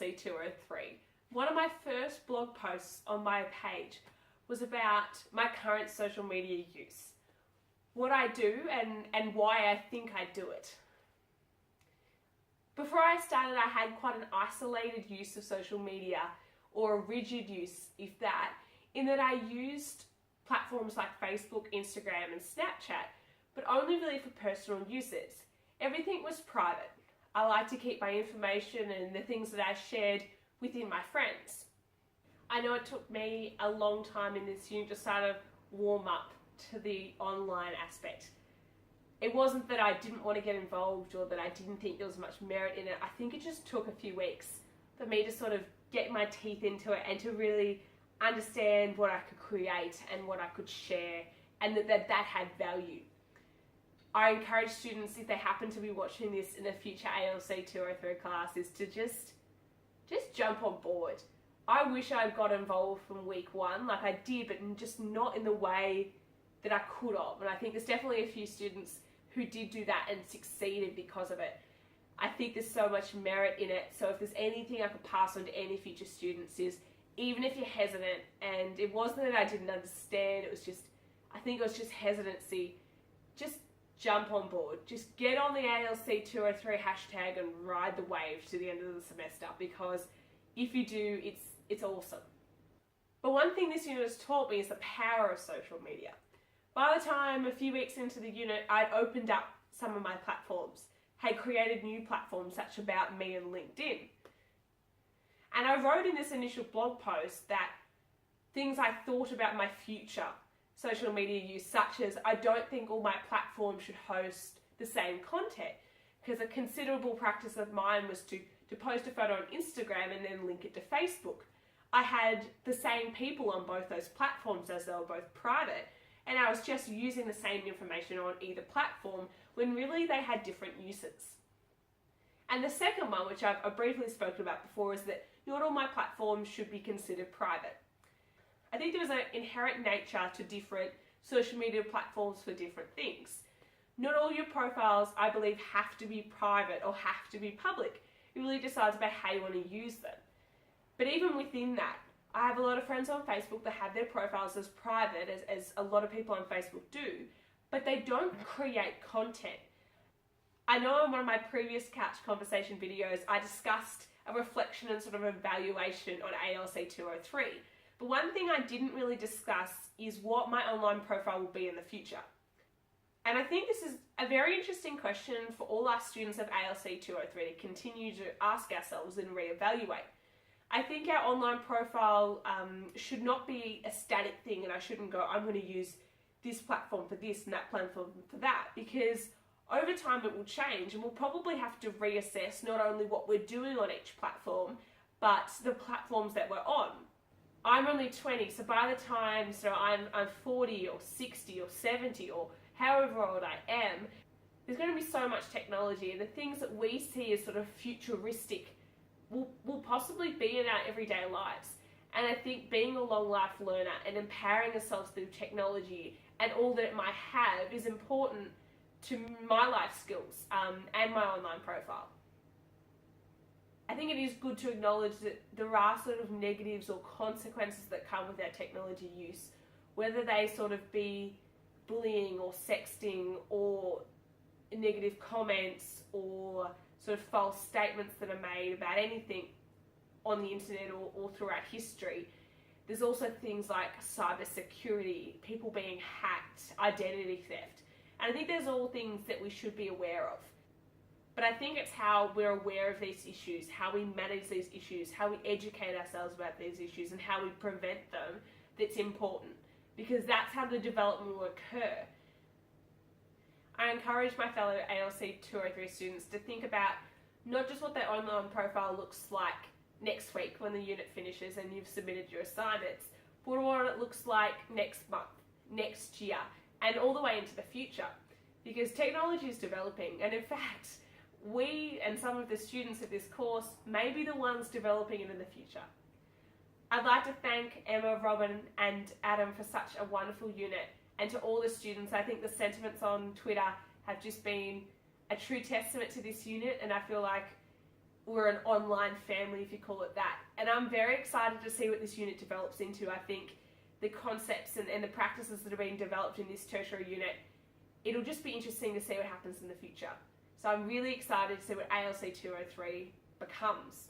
ALC203. One of my first blog posts on my page was about my current social media use, what I do and why I think I do it. Before I started, I had quite an isolated use of social media, or a rigid use, if that, in that I used platforms like Facebook, Instagram and Snapchat, but only really for personal uses. Everything was private. I like to keep my information and the things that I shared within my friends. I know it took me a long time in this unit to sort of warm up to the online aspect. It wasn't that I didn't want to get involved or that I didn't think there was much merit in it. I think it just took a few weeks for me to sort of get my teeth into it and to really understand what I could create and what I could share, and that had value. I encourage students, if they happen to be watching this in a future ALC203 class, is to just jump on board. I wish I'd got involved from week one like I did, but just not in the way that I could have. And I think there's definitely a few students who did do that and succeeded because of it. I think there's so much merit in it. So if there's anything I could pass on to any future students is, even if you're hesitant, and it wasn't that I didn't understand, it was just, I think it was just hesitancy, just jump on board. Just get on the ALC203 hashtag and ride the wave to the end of the semester, because if you do, it's awesome. But one thing this unit has taught me is the power of social media. By the time a few weeks into the unit, I'd opened up some of my platforms, had created new platforms such as About Me and LinkedIn. And I wrote in this initial blog post that things I thought about my future social media use, such as I don't think all my platforms should host the same content, because a considerable practice of mine was to post a photo on Instagram and then link it to Facebook. I had the same people on both those platforms as they were both private, and I was just using the same information on either platform when really they had different uses. And the second one, which I've briefly spoken about before, is that not all my platforms should be considered private. I think there's an inherent nature to different social media platforms for different things. Not all your profiles, I believe, have to be private or have to be public. It really decides about how you want to use them. But even within that, I have a lot of friends on Facebook that have their profiles as private, as a lot of people on Facebook do, but they don't create content. I know in one of my previous couch conversation videos, I discussed a reflection and sort of evaluation on ALC203. But one thing I didn't really discuss is what my online profile will be in the future. And I think this is a very interesting question for all our students of ALC203 to continue to ask ourselves and reevaluate. I think our online profile should not be a static thing, and I shouldn't go, I'm going to use this platform for this and that platform for that, because over time it will change and we'll probably have to reassess not only what we're doing on each platform, but the platforms that we're on. I'm only 20, so by the time I'm 40 or 60 or 70 or however old I am, there's going to be so much technology, and the things that we see as sort of futuristic will possibly be in our everyday lives. And I think being a long life learner and empowering ourselves through technology and all that it might have is important to my life skills and my online profile. I think it is good to acknowledge that there are sort of negatives or consequences that come with our technology use, whether they sort of be bullying or sexting or negative comments or sort of false statements that are made about anything on the internet or throughout history. There's also things like cybersecurity, people being hacked, identity theft. And I think there's all things that we should be aware of. But I think it's how we're aware of these issues, how we manage these issues, how we educate ourselves about these issues and how we prevent them that's important, because that's how the development will occur. I encourage my fellow ALC203 students to think about not just what their online profile looks like next week when the unit finishes and you've submitted your assignments, but what it looks like next month, next year, and all the way into the future. Because technology is developing, and in fact, we and some of the students of this course may be the ones developing it in the future. I'd like to thank Emma, Robin and Adam for such a wonderful unit, and to all the students. I think the sentiments on Twitter have just been a true testament to this unit, and I feel like we're an online family, if you call it that. And I'm very excited to see what this unit develops into. I think the concepts and the practices that are being developed in this tertiary unit, it'll just be interesting to see what happens in the future. So I'm really excited to see what ALC203 becomes.